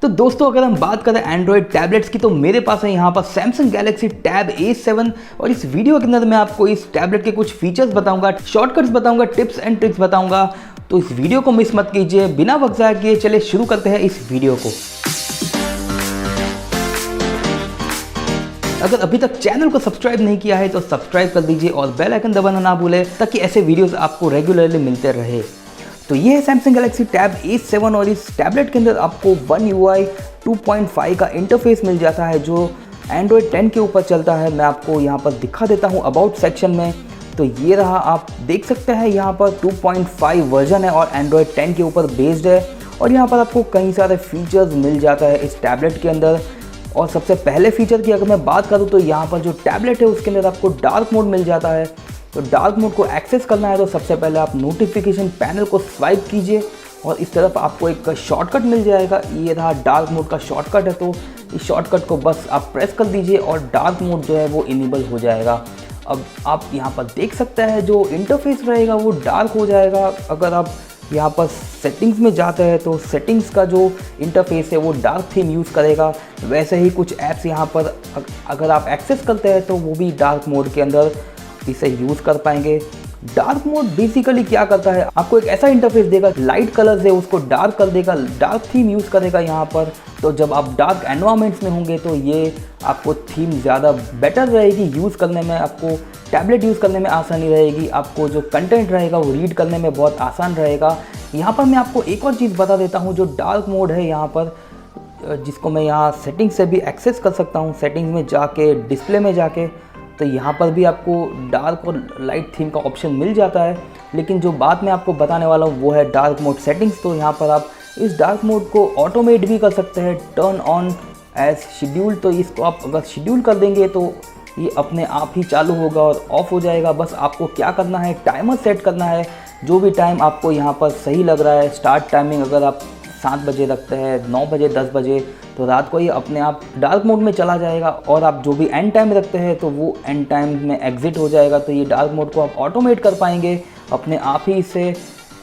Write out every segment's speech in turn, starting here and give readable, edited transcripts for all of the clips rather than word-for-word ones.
तो दोस्तों अगर हम बात करें एंड्रॉयड टैबलेट्स की तो मेरे पास है यहाँ पर सैमसंग गैलेक्सी टैब A7 और इस वीडियो के अंदर मैं आपको इस टैबलेट के कुछ फीचर्स बताऊंगा, शॉर्टकट्स बताऊंगा, टिप्स एंड ट्रिक्स बताऊंगा। तो इस वीडियो को मिस मत कीजिए। बिना वक्त ज़ाया किए चले शुरू करते हैं इस वीडियो को। अगर अभी तक चैनल को सब्सक्राइब नहीं किया है तो सब्सक्राइब कर दीजिए और बेल आइकन दबाना ना भूलें ताकि ऐसे वीडियोस आपको रेगुलरली मिलते रहे। तो ये है सैमसंग गैलेक्सी टैब A7 और इस टैबलेट के अंदर आपको One UI 2.5 का इंटरफेस मिल जाता है जो एंड्रॉयड 10 के ऊपर चलता है। मैं आपको यहाँ पर दिखा देता हूँ अबाउट सेक्शन में। तो ये रहा, आप देख सकते हैं यहाँ पर 2.5 वर्जन है और एंड्रॉयड 10 के ऊपर बेस्ड है। और यहाँ पर आपको कई सारे फीचर्स मिल जाता है इस टैबलेट के अंदर। और सबसे पहले फीचर की अगर मैं बात करूँ तो यहाँ पर जो टैबलेट है उसके अंदर आपको डार्क मोड मिल जाता है। तो डार्क मोड को एक्सेस करना है तो सबसे पहले आप नोटिफिकेशन पैनल को स्वाइप कीजिए और इस तरफ आपको एक शॉर्टकट मिल जाएगा। ये रहा डार्क मोड का शॉर्टकट है, तो इस शॉर्टकट को बस आप प्रेस कर दीजिए और डार्क मोड जो है वो इनेबल हो जाएगा। अब आप यहाँ पर देख सकते हैं जो इंटरफेस रहेगा वो डार्क हो जाएगा। अगर आप यहाँ पर सेटिंग्स में जाते हैं तो सेटिंग्स का जो इंटरफेस है वो डार्क थीम यूज़ करेगा। वैसे ही कुछ ऐप्स यहाँ पर अगर आप एक्सेस करते हैं तो वो भी डार्क मोड के अंदर इसे यूज़ कर पाएंगे। डार्क मोड बेसिकली क्या करता है, आपको एक ऐसा इंटरफेस देगा, लाइट कलर्स है उसको डार्क कर देगा, डार्क थीम यूज़ करेगा यहाँ पर। तो जब आप डार्क एनवायरनमेंट्स में होंगे तो ये आपको थीम ज़्यादा बेटर रहेगी यूज़ करने में, आपको टैबलेट यूज़ करने में आसानी रहेगी, आपको जो कंटेंट रहेगा वो रीड करने में बहुत आसान रहेगा। यहाँ पर मैं आपको एक और चीज़ बता देता हूँ, जो डार्क मोड है यहाँ पर, जिसको मैं यहाँ सेटिंग से भी एक्सेस कर सकता हूँ। सेटिंग्स में जाके डिस्प्ले में जाके तो यहाँ पर भी आपको डार्क और लाइट थीम का ऑप्शन मिल जाता है। लेकिन जो बात मैं आपको बताने वाला हूँ वो है डार्क मोड सेटिंग्स। तो यहाँ पर आप इस डार्क मोड को ऑटोमेट भी कर सकते हैं, टर्न ऑन एज शेड्यूल। तो इसको आप अगर शेड्यूल कर देंगे तो ये अपने आप ही चालू होगा और ऑफ हो जाएगा। बस आपको क्या करना है, टाइमर सेट करना है। जो भी टाइम आपको यहाँ पर सही लग रहा है, स्टार्ट टाइमिंग अगर आप 7 बजे रखते हैं, 9 बजे, 10 बजे, तो रात को ये अपने आप डार्क मोड में चला जाएगा। और आप जो भी एंड टाइम रखते हैं तो वो एंड टाइम में एग्जिट हो जाएगा। तो ये डार्क मोड को आप ऑटोमेट कर पाएंगे, अपने आप ही इसे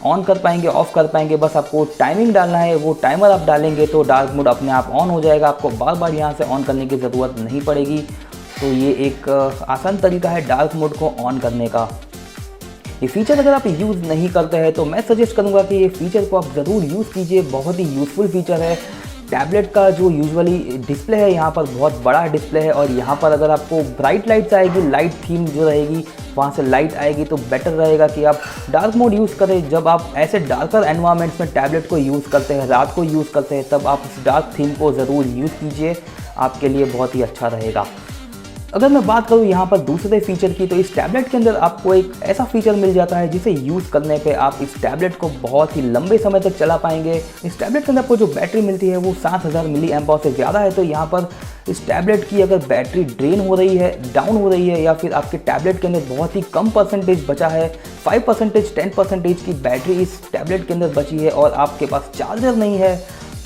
ऑन कर पाएंगे, ऑफ कर पाएंगे। बस आपको टाइमिंग डालना है, वो टाइमर आप डालेंगे तो डार्क मोड अपने आप ऑन हो जाएगा। आपको बार बार यहाँ से ऑन करने की ज़रूरत नहीं पड़ेगी। तो ये एक आसान तरीका है डार्क मोड को ऑन करने का। ये फीचर अगर आप यूज़ नहीं करते हैं तो मैं सजेस्ट करूँगा कि ये फीचर को आप ज़रूर यूज़ कीजिए। बहुत ही यूज़फुल फीचर है। टैबलेट का जो यूजुअली डिस्प्ले है यहाँ पर बहुत बड़ा डिस्प्ले है और यहाँ पर अगर आपको ब्राइट लाइट्स आएगी, लाइट थीम जो रहेगी वहाँ से लाइट आएगी, तो बेटर रहेगा कि आप डार्क मोड यूज़ करें। जब आप ऐसे डार्कर एनवायरनमेंट्स में टैबलेट को यूज़ करते हैं, रात को यूज़ करते हैं, तब आप इस डार्क थीम को ज़रूर यूज़ कीजिए, आपके लिए बहुत ही अच्छा रहेगा। अगर मैं बात करूँ यहाँ पर दूसरे फीचर की, तो इस टैबलेट के अंदर आपको एक ऐसा फीचर मिल जाता है जिसे यूज़ करने पे आप इस टैबलेट को बहुत ही लंबे समय तक चला पाएंगे। इस टैबलेट के अंदर आपको जो बैटरी मिलती है वो 7000 मिली एम्प आवर से ज़्यादा है। तो यहाँ पर इस टैबलेट की अगर बैटरी ड्रेन हो रही है, डाउन हो रही है, या फिर आपके टैबलेट के अंदर बहुत ही कम परसेंटेज बचा है, 5%, 10% की बैटरी इस टैबलेट के अंदर बची है और आपके पास चार्जर नहीं है,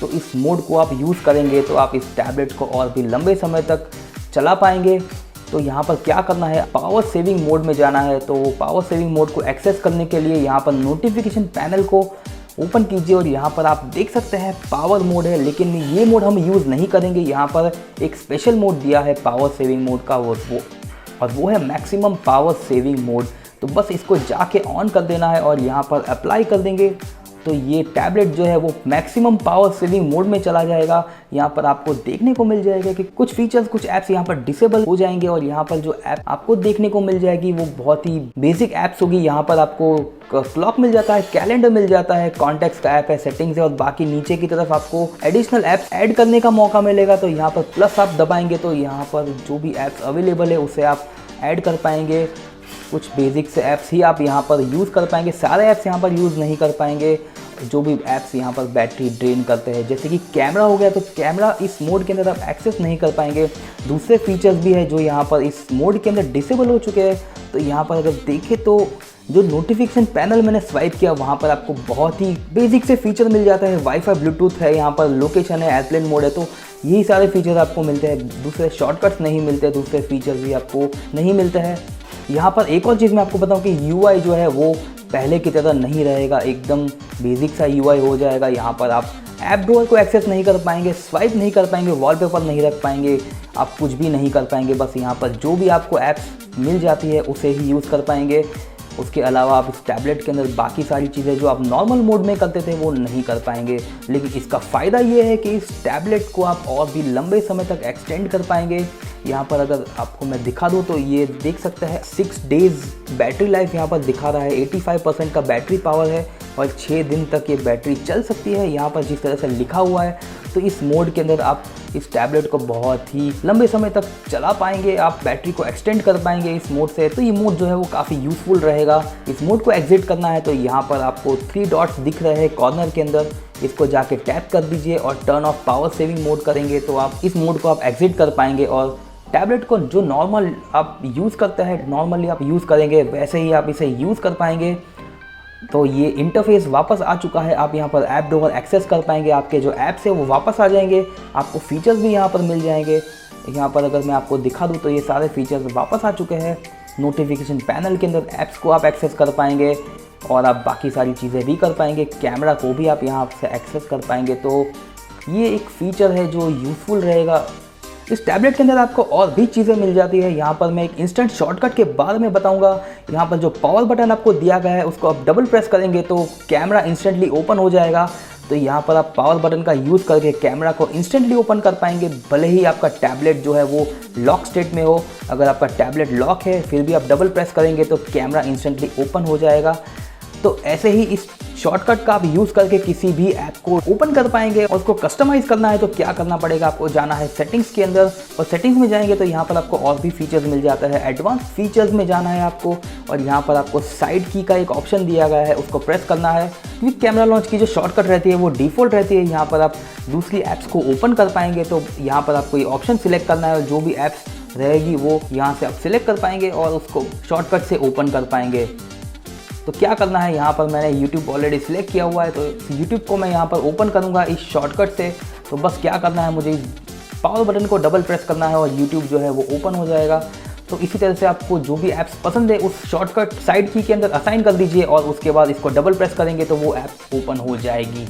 तो इस मोड को आप यूज़ करेंगे तो आप इस टैबलेट को और भी लंबे समय तक चला पाएंगे। तो यहाँ पर क्या करना है, पावर सेविंग मोड में जाना है। तो पावर सेविंग मोड को एक्सेस करने के लिए यहाँ पर नोटिफिकेशन पैनल को ओपन कीजिए और यहाँ पर आप देख सकते हैं पावर मोड है, लेकिन ये मोड हम यूज़ नहीं करेंगे। यहाँ पर एक स्पेशल मोड दिया है पावर सेविंग मोड का, वो है मैक्सिमम पावर सेविंग मोड। तो बस इसको जाके ऑन कर देना है और यहाँ पर अप्लाई कर देंगे तो ये टैबलेट जो है वो मैक्सिमम पावर सेविंग मोड में चला जाएगा। यहाँ पर आपको देखने को मिल जाएगा कि कुछ फीचर्स, कुछ ऐप्स यहाँ पर डिसेबल हो जाएंगे और यहाँ पर जो ऐप आपको देखने को मिल जाएगी वो बहुत ही बेसिक ऐप्स होगी। यहाँ पर आपको क्लॉक मिल जाता है, कैलेंडर मिल जाता है, कॉन्टैक्ट्स का ऐप है, सेटिंग्स है, और बाकी नीचे की तरफ आपको एडिशनल ऐप्स ऐड करने का मौका मिलेगा। तो यहाँ पर प्लस आप दबाएंगे तो यहाँ पर जो भी ऐप्स अवेलेबल है उसे आप ऐड कर पाएंगे। कुछ बेसिक से ऐप्स ही आप यहाँ पर यूज़ कर पाएंगे, सारे ऐप्स यहाँ पर यूज़ नहीं कर पाएंगे। जो भी ऐप्स यहाँ पर बैटरी ड्रेन करते हैं, जैसे कि कैमरा हो गया, तो कैमरा इस मोड के अंदर आप एक्सेस नहीं कर पाएंगे। दूसरे फीचर्स भी है जो यहाँ पर इस मोड के अंदर डिसेबल हो चुके हैं। तो यहाँ पर अगर देखें तो जो नोटिफिकेशन पैनल मैंने स्वाइप किया वहाँ पर आपको बहुत ही बेसिक से फीचर मिल जाता है। वाईफाई, ब्लूटूथ है, यहाँ पर लोकेशन है, एयरप्लेन मोड है, तो यही सारे फीचर्स आपको मिलते हैं। दूसरे शॉर्टकट्स नहीं मिलते, दूसरे फीचर्स भी आपको नहीं मिलते हैं। यहाँ पर एक और चीज़ मैं आपको बताऊँ कि UI जो है वो पहले की तरह नहीं रहेगा, एकदम बेसिक सा UI हो जाएगा। यहाँ पर आप ऐप ड्रॉअर को एक्सेस नहीं कर पाएंगे, स्वाइप नहीं कर पाएंगे, वॉलपेपर नहीं रख पाएंगे, आप कुछ भी नहीं कर पाएंगे। बस यहाँ पर जो भी आपको ऐप्स मिल जाती है उसे ही यूज़ कर पाएंगे। उसके अलावा आप इस टैबलेट के अंदर बाकी सारी चीज़ें जो आप नॉर्मल मोड में करते थे वो नहीं कर पाएंगे। लेकिन इसका फ़ायदा ये है कि इस टैबलेट को आप और भी लंबे समय तक एक्सटेंड कर पाएंगे। यहाँ पर अगर आपको मैं दिखा दूँ तो ये देख सकते हैं 6 डेज़ बैटरी लाइफ यहाँ पर दिखा रहा है, 85% का बैटरी पावर है और 6 दिन तक ये बैटरी चल सकती है यहाँ पर जिस तरह से लिखा हुआ है। तो इस मोड के अंदर आप इस टैबलेट को बहुत ही लंबे समय तक चला पाएंगे, आप बैटरी को एक्सटेंड कर पाएंगे इस मोड से। तो ये मोड जो है वो काफ़ी यूज़फुल रहेगा। इस मोड को एग्जिट करना है तो यहाँ पर आपको 3 डॉट्स दिख रहे हैं कॉर्नर के अंदर, इसको जाके टैप कर दीजिए और turn off power saving mode करेंगे तो आप इस मोड को आप एग्जिट कर पाएंगे और टैबलेट को जो नॉर्मल आप यूज़ करते हैं, नॉर्मली आप यूज़ करेंगे वैसे ही आप इसे यूज़ कर पाएंगे। तो ये इंटरफेस वापस आ चुका है, आप यहाँ पर ऐप ड्रॉअर एक्सेस कर पाएंगे, आपके जो ऐप्स है वो वापस आ जाएंगे, आपको फीचर्स भी यहाँ पर मिल जाएंगे। यहाँ पर अगर मैं आपको दिखा दूँ तो ये सारे फीचर्स वापस आ चुके हैं। नोटिफिकेशन पैनल के अंदर ऐप्स को आप एक्सेस कर पाएंगे और आप बाकी सारी चीज़ें भी कर पाएंगे, कैमरा को भी आप यहाँ से एक्सेस कर पाएंगे। तो ये एक फ़ीचर है जो यूज़फुल रहेगा। इस टैबलेट के अंदर आपको और भी चीज़ें मिल जाती है। यहाँ पर मैं एक इंस्टेंट शॉर्टकट के बारे में बताऊंगा। यहाँ पर जो पावर बटन आपको दिया गया है उसको आप डबल प्रेस करेंगे तो कैमरा इंस्टेंटली ओपन हो जाएगा। तो यहाँ पर आप पावर बटन का यूज़ करके कैमरा को इंस्टेंटली ओपन कर पाएंगे, भले ही आपका टैबलेट जो है वो लॉक स्टेट में हो। अगर आपका टैबलेट लॉक है फिर भी आप डबल प्रेस करेंगे तो कैमरा इंस्टेंटली ओपन हो जाएगा। तो ऐसे ही इस शॉर्टकट का आप यूज़ करके किसी भी ऐप को ओपन कर पाएंगे। और उसको कस्टमाइज़ करना है तो क्या करना पड़ेगा, आपको जाना है सेटिंग्स के अंदर और सेटिंग्स में जाएंगे तो यहाँ पर आपको और भी फीचर्स मिल जाता है। एडवांस फीचर्स में जाना है आपको और यहाँ पर आपको साइड की का एक ऑप्शन दिया गया है, उसको प्रेस करना है। क्विक कैमरा लॉन्च की जो शॉर्टकट रहती है वो डिफ़ॉल्ट रहती है। यहाँ पर आप दूसरी ऐप्स को ओपन कर पाएंगे तो यहाँ पर आपको ये ऑप्शन सिलेक्ट करना है और जो भी ऐप्स रहेगी वो यहाँ से आप सिलेक्ट कर पाएंगे और उसको शॉर्टकट से ओपन कर पाएंगे। तो क्या करना है, यहाँ पर मैंने YouTube ऑलरेडी सिलेक्ट किया हुआ है तो YouTube को मैं यहाँ पर ओपन करूँगा इस शॉर्टकट से। तो बस क्या करना है, मुझे इस पावर बटन को डबल प्रेस करना है और YouTube जो है वो ओपन हो जाएगा। तो इसी तरह से आपको जो भी ऐप्स पसंद है उस शॉर्टकट साइड की के अंदर असाइन कर दीजिए और उसके बाद इसको डबल प्रेस करेंगे तो वो ऐप ओपन हो जाएगी।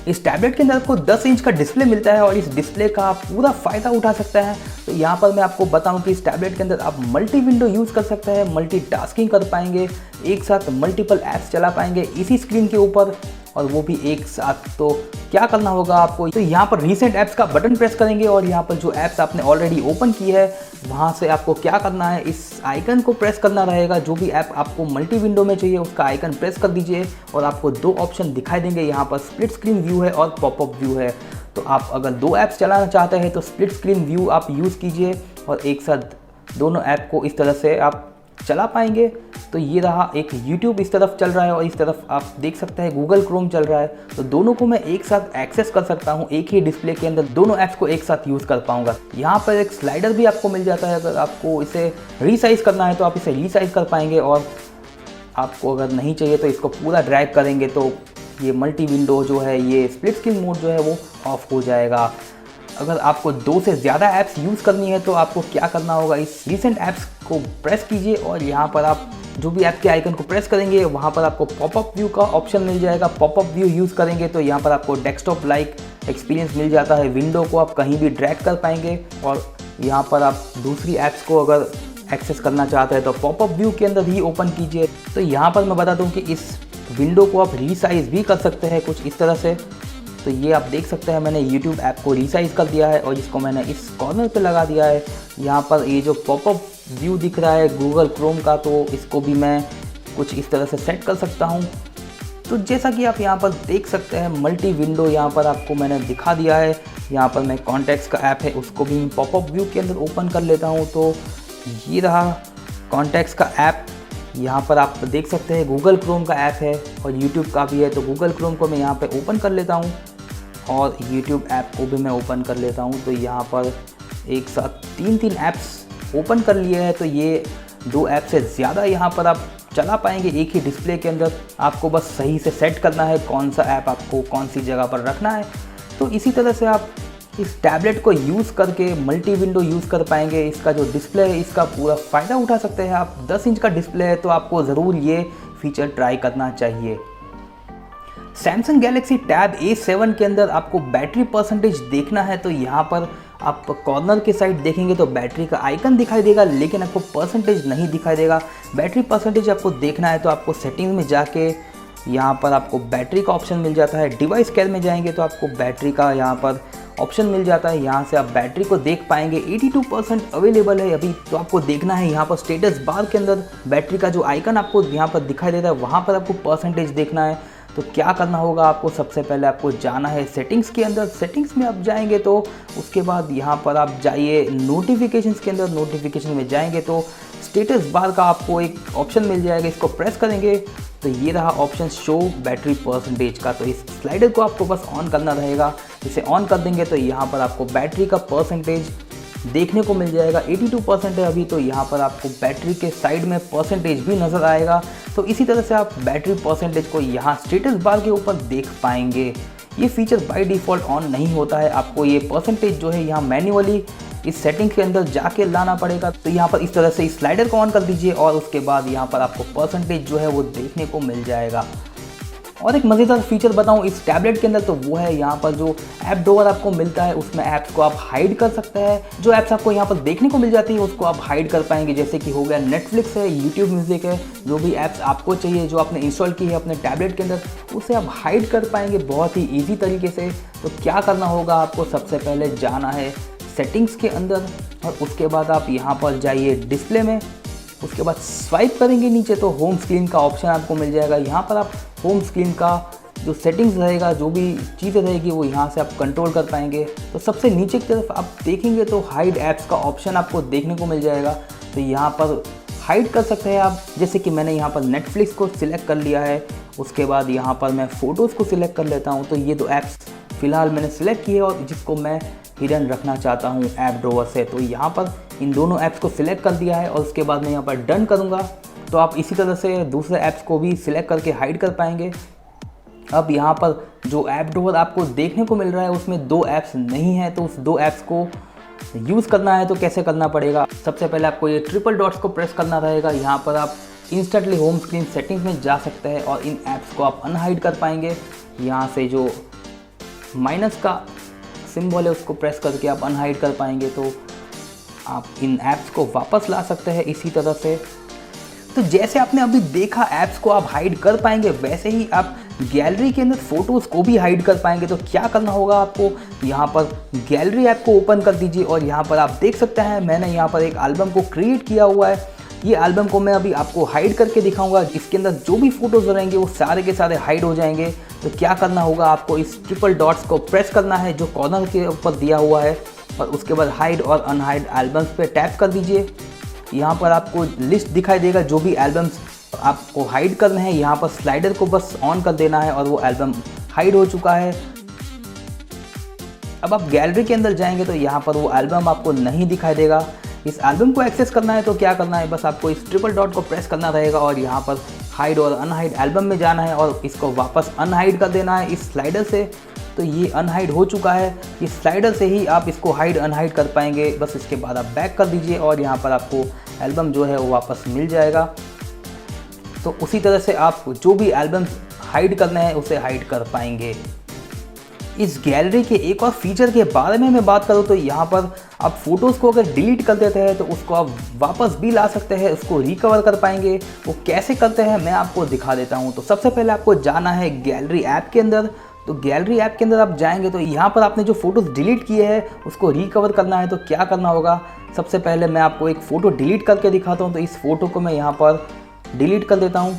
इस टैबलेट के अंदर आपको 10 इंच का डिस्प्ले मिलता है और इस डिस्प्ले का आप पूरा फ़ायदा उठा सकते हैं। तो यहाँ पर मैं आपको बताऊं कि इस टैबलेट के अंदर आप मल्टी विंडो यूज़ कर सकते हैं, मल्टीटास्किंग कर पाएंगे, एक साथ मल्टीपल ऐप्स चला पाएंगे इसी स्क्रीन के ऊपर और वो भी एक साथ। तो क्या करना होगा आपको, तो यहाँ पर रीसेंट ऐप्स का बटन प्रेस करेंगे और यहाँ पर जो ऐप्स आपने ऑलरेडी ओपन की है वहाँ से आपको क्या करना है, इस आइकन को प्रेस करना रहेगा। जो भी ऐप आपको मल्टी विंडो में चाहिए उसका आइकन प्रेस कर दीजिए और आपको 2 ऑप्शन दिखाई देंगे। यहाँ पर स्प्लिट स्क्रीन व्यू है और पॉपअप व्यू है। तो आप अगर 2 ऐप्स चलाना चाहते हैं तो स्प्लिट स्क्रीन व्यू आप यूज़ कीजिए और एक साथ दोनों ऐप को इस तरह से आप चला पाएंगे। तो ये रहा, एक YouTube इस तरफ चल रहा है और इस तरफ आप देख सकते हैं Google Chrome चल रहा है। तो दोनों को मैं एक साथ एक्सेस कर सकता हूँ, एक ही डिस्प्ले के अंदर दोनों ऐप्स को एक साथ यूज़ कर पाऊँगा। यहाँ पर एक स्लाइडर भी आपको मिल जाता है, अगर आपको इसे रीसाइज़ करना है तो आप इसे रीसाइज़ कर पाएंगे और आपको अगर नहीं चाहिए तो इसको पूरा ड्रैग करेंगे तो ये मल्टी विंडो जो है, ये स्प्लिट स्क्रीन मोड जो है वो ऑफ हो जाएगा। अगर आपको 2 से ज़्यादा ऐप्स यूज़ करनी है तो आपको क्या करना होगा, इस रिसेंट ऐप्स को प्रेस कीजिए और यहाँ पर आप जो भी ऐप के आइकन को प्रेस करेंगे वहाँ पर आपको पॉपअप व्यू का ऑप्शन मिल जाएगा। पॉपअप व्यू यूज़ करेंगे तो यहाँ पर आपको डेस्कटॉप लाइक एक्सपीरियंस मिल जाता है। विंडो को आप कहीं भी ड्रैग कर पाएंगे और यहाँ पर आप दूसरी ऐप्स को अगर एक्सेस करना चाहते हैं तो पॉपअप व्यू के अंदर ही ओपन कीजिए। तो यहाँ पर मैं बता दूँ कि इस विंडो को आप रीसाइज़ भी कर सकते हैं कुछ इस तरह से। तो ये आप देख सकते हैं मैंने YouTube ऐप को रीसाइज़ कर दिया है और इसको मैंने इस कॉर्नर पे लगा दिया है। यहाँ पर ये जो पॉपअप व्यू दिख रहा है Google Chrome का, तो इसको भी मैं कुछ इस तरह से सेट कर सकता हूँ। तो जैसा कि आप यहाँ पर देख सकते हैं मल्टी विंडो यहाँ पर आपको मैंने दिखा दिया है। यहाँ पर मैं कॉन्टैक्ट्स का ऐप है उसको भी पॉपअप व्यू के अंदर ओपन कर लेता हूँ। तो ये रहा कॉन्टैक्ट्स का ऐप। यहाँ पर आप देख सकते हैं Google Chrome का ऐप है और YouTube का भी है। तो Google Chrome को मैं यहाँ पे ओपन कर लेता हूँ और YouTube ऐप को भी मैं ओपन कर लेता हूँ। तो यहाँ पर एक साथ 3 ऐप्स ओपन कर लिए हैं। तो ये 2 ऐप से ज़्यादा यहाँ पर आप चला पाएंगे एक ही डिस्प्ले के अंदर। आपको बस सही से सेट करना है कौन सा ऐप आपको कौन सी जगह पर रखना है। तो इसी तरह से आप इस टैबलेट को यूज़ करके मल्टी विंडो यूज़ कर पाएंगे। इसका जो डिस्प्ले है इसका पूरा फ़ायदा उठा सकते हैं आप। 10 इंच का डिस्प्ले है तो आपको ज़रूर ये फीचर ट्राई करना चाहिए। सैमसंग गैलेक्सी टैब A7 के अंदर आपको बैटरी परसेंटेज देखना है तो यहाँ पर आप कॉर्नर के साइड देखेंगे तो बैटरी का आइकन दिखाई देगा, लेकिन आपको परसेंटेज नहीं दिखाई देगा। बैटरी परसेंटेज आपको देखना है तो आपको सेटिंग में जाके यहाँ पर आपको बैटरी का ऑप्शन मिल जाता है। डिवाइस केयर में जाएंगे तो आपको बैटरी का यहाँ पर ऑप्शन मिल जाता है। यहाँ से आप बैटरी को देख पाएंगे। 82% अवेलेबल है अभी। तो आपको देखना है यहाँ पर स्टेटस बार के अंदर बैटरी का जो आइकन आपको यहाँ पर दिखाई देता है, वहाँ पर आपको परसेंटेज देखना है। तो क्या करना होगा आपको, सबसे पहले आपको जाना है सेटिंग्स के अंदर। सेटिंग्स में आप जाएंगे तो उसके बाद यहाँ पर आप जाइए नोटिफिकेशंस के अंदर। नोटिफिकेशन में जाएंगे तो स्टेटस बार का आपको एक ऑप्शन मिल जाएगा, इसको प्रेस करेंगे तो ये रहा ऑप्शन शो बैटरी परसेंटेज का। तो इस स्लाइडर को आपको बस ऑन करना रहेगा। इसे ऑन कर देंगे तो यहाँ पर आपको बैटरी का परसेंटेज देखने को मिल जाएगा। 82% है अभी। तो यहाँ पर आपको बैटरी के साइड में परसेंटेज भी नज़र आएगा। तो इसी तरह से आप बैटरी परसेंटेज को यहाँ स्टेटस बार के ऊपर देख पाएंगे। ये फीचर बाय डिफ़ॉल्ट ऑन नहीं होता है, आपको ये परसेंटेज जो है यहाँ मैन्युअली इस सेटिंग के अंदर जाके लाना पड़ेगा। तो यहाँ पर इस तरह से इस स्लाइडर को ऑन कर दीजिए और उसके बाद यहाँ पर आपको परसेंटेज जो है वो देखने को मिल जाएगा। और एक मज़ेदार फीचर बताऊं इस टैबलेट के अंदर, तो वो है यहाँ पर जो ऐप ड्रॉवर आपको मिलता है, उसमें ऐप्स को आप हाइड कर सकते हैं। जो ऐप्स आपको यहाँ पर देखने को मिल जाती है उसको आप हाइड कर पाएंगे, जैसे कि हो गया नेटफ्लिक्स है, यूट्यूब म्यूज़िक है। जो भी ऐप्स आपको चाहिए, जो आपने इंस्टॉल की है अपने टैबलेट के अंदर, उसे आप हाइड कर पाएंगे बहुत ही ईजी तरीके से। तो क्या करना होगा आपको, सबसे पहले जाना है सेटिंग्स के अंदर और उसके बाद आप यहाँ पर जाइए डिस्प्ले में। उसके बाद स्वाइप करेंगे नीचे तो होम स्क्रीन का ऑप्शन आपको मिल जाएगा। यहाँ पर आप होम स्क्रीन का जो सेटिंग्स रहेगा, जो भी चीज़ें रहेगी वो यहाँ से आप कंट्रोल कर पाएंगे। तो सबसे नीचे की तरफ आप देखेंगे तो हाइड ऐप्स का ऑप्शन आपको देखने को मिल जाएगा। तो यहाँ पर हाइड कर सकते हैं आप, जैसे कि मैंने यहाँ पर नेटफ्लिक्स को सिलेक्ट कर लिया है। उसके बाद यहाँ पर मैं फ़ोटोज़ को सिलेक्ट कर लेता हूँ। तो ये दो ऐप्स फ़िलहाल मैंने सिलेक्ट किए और जिसको मैं हिडन रखना चाहता हूँ ऐप ड्रॉवर से। तो यहाँ पर इन दोनों ऐप्स को सिलेक्ट कर दिया है और उसके बाद मैं यहाँ पर डन करूँगा। तो आप इसी तरह से दूसरे ऐप्स को भी सिलेक्ट करके हाइड कर पाएंगे। अब यहाँ पर जो ऐप ड्रॉवर आपको देखने को मिल रहा है उसमें दो ऐप्स नहीं है, तो उस दो ऐप्स को यूज़ करना है तो कैसे करना पड़ेगा। सबसे पहले आपको ये ट्रिपल डॉट्स को प्रेस करना रहेगा। यहाँ पर आप इंस्टेंटली होम स्क्रीन सेटिंग्स में जा सकते हैं और इन ऐप्स को आप अनहाइड कर पाएंगे। यहाँ से जो माइनस का सिंबल है उसको प्रेस करके आप अनहाइड कर पाएंगे। तो आप इन ऐप्स को वापस ला सकते हैं इसी तरह से। तो जैसे आपने अभी देखा ऐप्स को आप हाइड कर पाएंगे, वैसे ही आप गैलरी के अंदर फ़ोटोज़ को भी हाइड कर पाएंगे। तो क्या करना होगा आपको, यहाँ पर गैलरी ऐप को ओपन कर दीजिए और यहाँ पर आप देख सकते हैं मैंने यहाँ पर एक एल्बम को क्रिएट किया हुआ है। ये एल्बम को मैं अभी आपको हाइड करके दिखाऊंगा। इसके अंदर जो भी फ़ोटोज़ रहेंगे वो सारे के सारे हाइड हो जाएंगे। तो क्या करना होगा आपको, इस ट्रिपल डॉट्स को प्रेस करना है जो कॉर्नर के ऊपर दिया हुआ है और उसके बाद हाइड और अनहाइड एल्बम्स पे टैप कर दीजिए। यहाँ पर आपको लिस्ट दिखाई देगा जो भी एल्बम्स आपको हाइड करने हैं। यहाँ पर स्लाइडर को बस ऑन कर देना है और वो एल्बम हाइड हो चुका है। अब आप गैलरी के अंदर जाएंगे तो यहाँ पर वो एल्बम आपको नहीं दिखाई देगा। इस एल्बम को एक्सेस करना है तो क्या करना है, बस आपको इस ट्रिपल डॉट को प्रेस करना रहेगा और यहाँ पर हाइड और अनहाइड एल्बम में जाना है और इसको वापस अनहाइड कर देना है इस स्लाइडर से। तो ये अनहाइड हो चुका है। इस स्लाइडर से ही आप इसको हाइड अनहाइड कर पाएंगे। बस इसके बाद आप बैक कर दीजिए और यहाँ पर आपको एल्बम जो है वो वापस मिल जाएगा। तो उसी तरह से आप जो भी एल्बम्स हाइड करने हैं उसे हाइड कर पाएंगे। इस गैलरी के एक और फीचर के बारे में मैं बात करूँ तो यहाँ पर आप फ़ोटोज़ को अगर डिलीट कर देते हैं तो उसको आप वापस भी ला सकते हैं, उसको रिकवर कर पाएंगे। वो कैसे करते हैं मैं आपको दिखा देता हूँ। तो सबसे पहले आपको जाना है गैलरी ऐप के अंदर। तो गैलरी ऐप के अंदर आप जाएंगे तो यहाँ पर आपने जो फ़ोटोज़ डिलीट किए हैं उसको रिकवर करना है। तो क्या करना होगा, सबसे पहले मैं आपको एक फ़ोटो डिलीट करके दिखाता हूँ। तो इस फ़ोटो को मैं यहाँ पर डिलीट कर देता हूँ।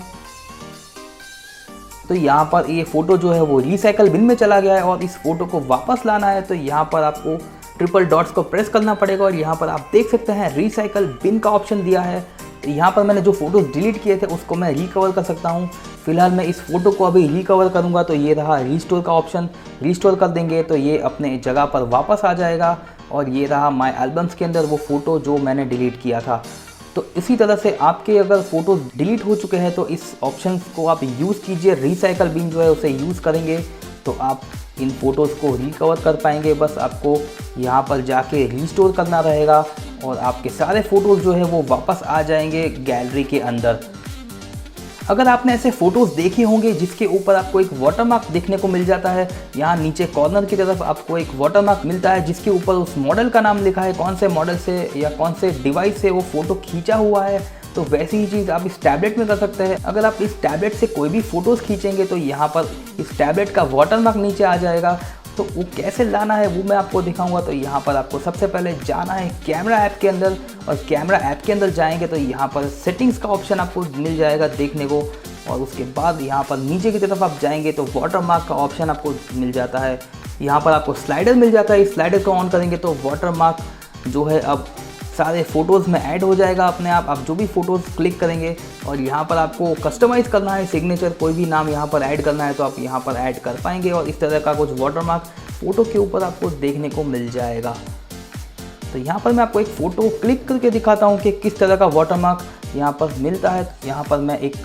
तो यहाँ पर ये फ़ोटो जो है वो रिसाइकल बिन में चला गया है और इस फ़ोटो को वापस लाना है तो यहाँ पर आपको ट्रिपल डॉट्स को प्रेस करना पड़ेगा और यहाँ पर आप देख सकते हैं रिसाइकल बिन का ऑप्शन दिया है। यहाँ पर मैंने जो फ़ोटोज़ डिलीट किए थे उसको मैं रिकवर कर सकता हूँ। फिलहाल मैं इस फ़ोटो को अभी रिकवर करूँगा तो ये रहा रिस्टोर का ऑप्शन। रिस्टोर कर देंगे तो ये अपने जगह पर वापस आ जाएगा और ये रहा माय एल्बम्स के अंदर वो फ़ोटो जो मैंने डिलीट किया था। तो इसी तरह से आपके अगर फ़ोटोज़ डिलीट हो चुके हैं तो इस ऑप्शन को आप यूज़ कीजिए। रिसाइकल बिन जो है उसे यूज़ करेंगे तो आप इन फ़ोटोज़ को रिकवर कर पाएंगे। बस आपको यहाँ पर जाके रिस्टोर करना रहेगा और आपके सारे फ़ोटोज़ जो है वो वापस आ जाएंगे गैलरी के अंदर। अगर आपने ऐसे फोटोज़ देखे होंगे जिसके ऊपर आपको एक वाटरमार्क देखने को मिल जाता है, यहाँ नीचे कॉर्नर की तरफ आपको एक वाटरमार्क मिलता है जिसके ऊपर उस मॉडल का नाम लिखा है, कौन से मॉडल से या कौन से डिवाइस से वो फ़ोटो खींचा हुआ है। तो वैसी ही चीज़ आप इस टैबलेट में कर सकते हैं। अगर आप इस टैबलेट से कोई भी फ़ोटोज़ खींचेंगे तो यहाँ पर इस टैबलेट का वाटरमार्क नीचे आ जाएगा। तो वो कैसे लाना है वो मैं आपको दिखाऊंगा। तो यहाँ पर आपको सबसे पहले जाना है कैमरा ऐप के अंदर, और कैमरा ऐप के अंदर जाएंगे तो यहाँ पर सेटिंग्स का ऑप्शन आपको मिल जाएगा देखने को, और उसके बाद यहाँ पर नीचे की तरफ आप जाएंगे तो वाटरमार्क का ऑप्शन आपको मिल जाता है। यहाँ पर आपको स्लाइडर मिल जाता है, इस स्लाइडर को ऑन करेंगे तो वाटरमार्क जो है अब सारे फ़ोटोज़ में ऐड हो जाएगा अपने आप जो भी फ़ोटोज़ क्लिक करेंगे। और यहाँ पर आपको कस्टमाइज़ करना है सिग्नेचर, कोई भी नाम यहाँ पर ऐड करना है तो आप यहाँ पर ऐड कर पाएंगे, और इस तरह का कुछ वाटरमार्क फ़ोटो के ऊपर आपको देखने को मिल जाएगा। तो यहाँ पर मैं आपको एक फ़ोटो क्लिक करके दिखाता हूँ कि किस तरह का वाटरमार्क यहाँ पर मिलता है। यहाँ पर मैं एक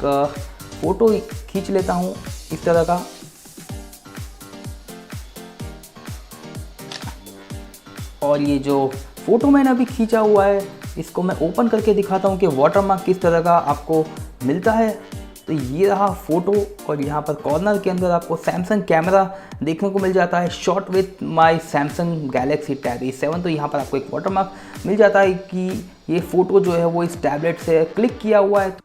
फ़ोटो खींच लेता हूँ इस तरह का, और ये जो फ़ोटो मैंने अभी खींचा हुआ है इसको मैं ओपन करके दिखाता हूँ कि वाटरमार्क किस तरह का आपको मिलता है। तो ये रहा फ़ोटो, और यहाँ पर कॉर्नर के अंदर आपको सैमसंग कैमरा देखने को मिल जाता है, shot with my Samsung Galaxy tab A7। तो यहाँ पर आपको एक वाटरमार्क मिल जाता है कि ये फ़ोटो जो है वो इस टैबलेट से क्लिक किया हुआ है।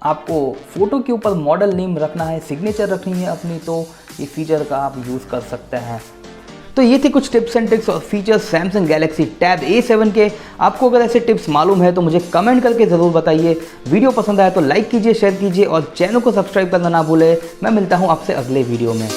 आपको फ़ोटो के ऊपर मॉडल नेम रखना है, सिग्नेचर रखनी है अपनी, तो ये फीचर का आप यूज़ कर सकते हैं। तो ये थे कुछ टिप्स एंड ट्रिक्स और features Samsung Galaxy tab A7 के। आपको अगर ऐसे टिप्स मालूम है तो मुझे कमेंट करके ज़रूर बताइए। वीडियो पसंद आया तो लाइक कीजिए, शेयर कीजिए और चैनल को सब्सक्राइब करना ना भूलें। मैं मिलता हूँ आपसे अगले वीडियो में।